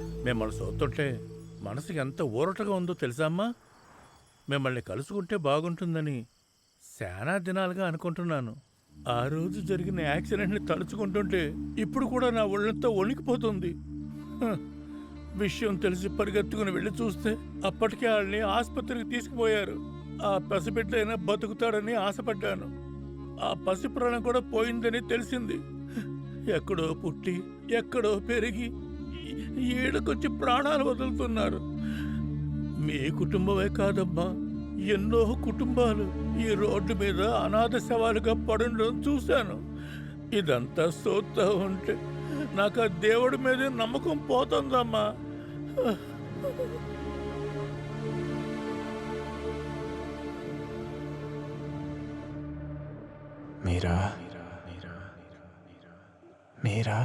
మిమ్మల్ని చూస్తుంటే మనసుకి ఎంత ఊరటగా ఉందో తెలుసా అమ్మా? మిమ్మల్ని కలుసుకుంటే బాగుంటుందని శానా దినాలుగా అనుకుంటున్నాను. ఆ రోజు జరిగిన యాక్సిడెంట్ని తలుచుకుంటుంటే ఇప్పుడు కూడా నా ఒళ్ళంతా వణికిపోతుంది. హ, విషయం తెలిసి పరిగెత్తుకుని వెళ్ళి చూస్తే అప్పటికే వాళ్ళని ఆసుపత్రికి తీసుకుపోయారు. ఆ పసిబిడ్డైనా బతుకుతాడని ఆశపడ్డాను. ఆ పసి ప్రాణం కూడా పోయిందని తెలిసింది. ఎక్కడో పుట్టి ఎక్కడో పెరిగి ఈడకొచ్చి ప్రాణాలు వదులుతున్నారు. మీ కుటుంబమే కాదమ్మా, ఎన్నో కుటుంబాలు ఈ రోడ్డు మీద అనాథ శవాలుగా పడుండడం చూశాను. ఇదంతా చూస్తా ఉంటే నాకు ఆ దేవుడి మీద నమ్మకం పోతుందమ్మా. మీరా మీరా